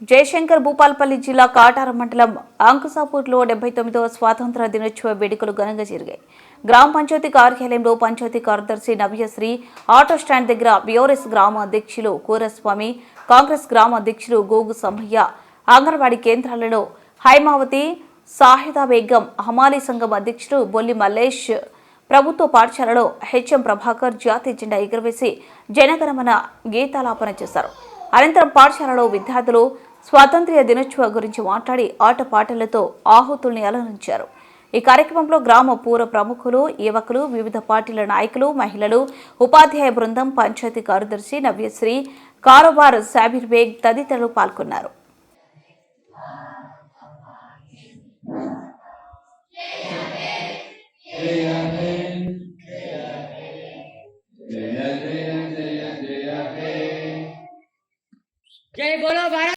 జయశంకర్ భూపాల్పల్లి జిల్లా కాటారం మండలం అంకుసాపూర్లో 79వ స్వాతంత్ర దినోత్సవ వేడుకలు ఘనంగా జరిగాయి. గ్రామ పంచాయతీ కార్యాలయంలో పంచాయతీ కార్యదర్శి నవ్యశ్రీ, ఆటో స్టాండ్ దగ్గర బీఆర్ఎస్ గ్రామ అధ్యక్షులు కూరస్వామి, కాంగ్రెస్ గ్రామ అధ్యక్షులు గోగు సమ్మయ్య, అంగన్వాడీ కేంద్రాలలో హైమావతి, సాహిదా బేగం, హమాలీ సంఘం అధ్యక్షుడు బొల్లి మల్లేష్, ప్రభుత్వ పాఠశాలలో హెచ్ఎం ప్రభాకర్ జాతీయ జెండా ఎగురవేసి జనగణమన గీతాలాపన చేశారు. అనంతరం పాఠశాలలో విద్యార్థులు స్వాతంత్ర్య దినోత్సవం గురించి మాట్లాడి ఆటపాటలతో ఆహుతుల్ని అలరించారు. ఈ కార్యక్రమంలో గ్రామ పూర్వ ప్రముఖులు, యువకులు, వివిధ పార్టీల నాయకులు, మహిళలు, ఉపాధ్యాయ బృందం, పంచాయతీ కార్యదర్శి నవ్యశ్రీ, కారోబార్ సాబిర్ బేగ్ తదితరులు పాల్గొన్నారు. जय बोलो Bharat.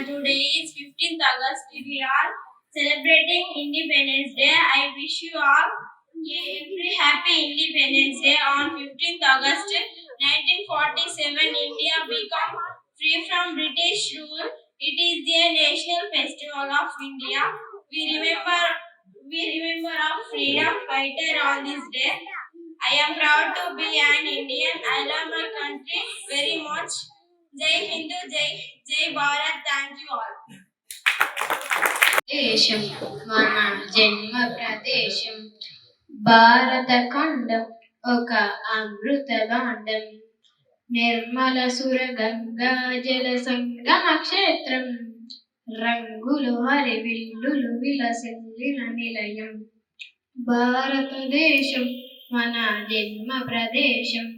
Today is 15th August. We are celebrating Independence Day. I wish you all a very happy Independence Day. On 15th August 1947, India became free from British rule. It is the national festival of India. We remember our freedom fighter on this day. I am proud to be an Indian. I love my country very much. Jai Hindu, Jai Bharat. Thank you all. దేశం మన జన్మ ప్రదేశం, భారత ఖండం ఒక అమృత భాండం, నిర్మల సుర గంగా జల సంగమ క్షేత్రం, రంగులు హరివిల్లులు విలసిల్లిన నిలయం. భారతదేశం మన జన్మ ప్రదేశం,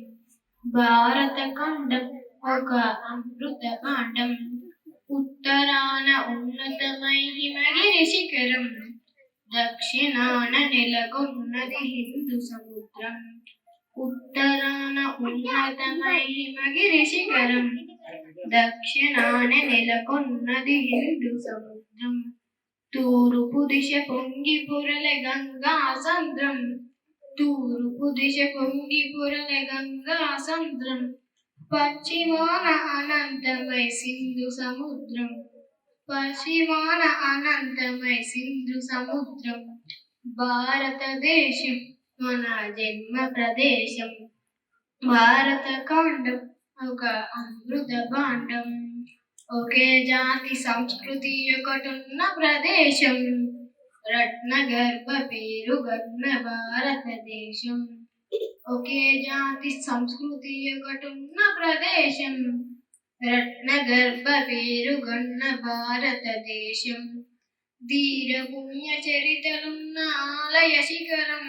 భారత ఖండం ఒక అమృత భాండం, ఉత్తరాన ఉన్నతమై హిమగిరి శిఖరం, దక్షిణాన నెలకొన్నది హిందూ సముద్రం. ఉత్తరాన ఉన్నతమై హిమగిరి శిఖరం, దక్షిణాన నెలకొన్నది హిందూ సముద్రం. తూర్పు దిశ పొంగి పొరలే గంగా సంద్రం, తూర్పు దిశ పొంగి పొరలే గంగా సంద్రం, పశ్చిమాన అనంతమై సింధు సముద్రం, పశ్చిమాన అనంతమై సింధు సముద్రం. భారతదేశం మన జన్మ ప్రదేశం, భారత ఖండం ఒక అమృత భాండం. ఒకే జాతి సంస్కృతి ఒకటున్న ప్రదేశం, రత్న గర్భ పేరు గన్న భారతదేశం. ఒకే జాతి సంస్కృతి ఒకటున్న ప్రదేశం, రత్నగర్భ పేరుగొన్న భారతదేశం ధీర పుణ్య చరితలున్న ఆలయ శిఖరం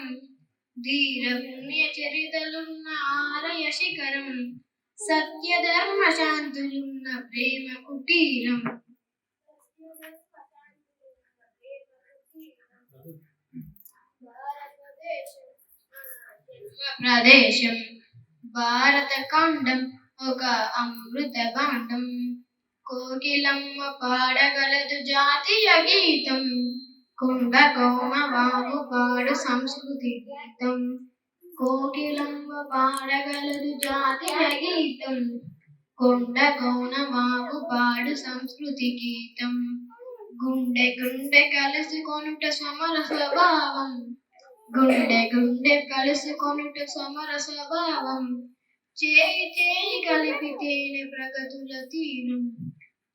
ధీర పుణ్య చరితలున్న ఆలయ శిఖరం సత్య ధర్మ శాంతులున్న ప్రేమ కుటీరం ప్రదేశం భారత ఖండం ఒక అమృత భాండం కోకిలమ్మ పాడగలదు జాతీయ గీతం కొండ కోన వాగు పాడు సంస్కృతి గీతం కోకిలమ్మ పాడగలదు జాతీయ గీతం కొండ కోన వాగు పాడు సంస్కృతి గీతం గుండె గుండె కలుసుకొనుట సమర స్వభావం గుండె గుండె కలుసుకొనుట సమర స్వభావం చేయి చేయి కలిపితేనే ప్రగతుల తీరం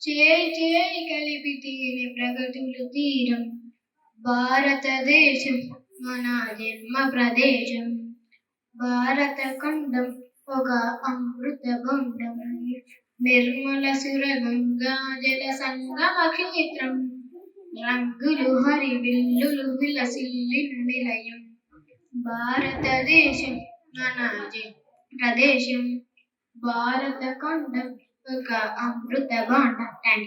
చేయి చేయి కలిపితేనే ప్రగతుల తీరం భారతదేశం మన జన్మ ప్రదేశం భారత ఖండం ఒక అమృత భాండం నిర్మల సురగంగా జల సంగమ క్షేత్రం రంగులు హరివిల్లులు విలసిల్లిన నిలయం భారతదేశం మన ప్రదేశం భారత ఖండం ఒక అమృత భాండం. Thank you.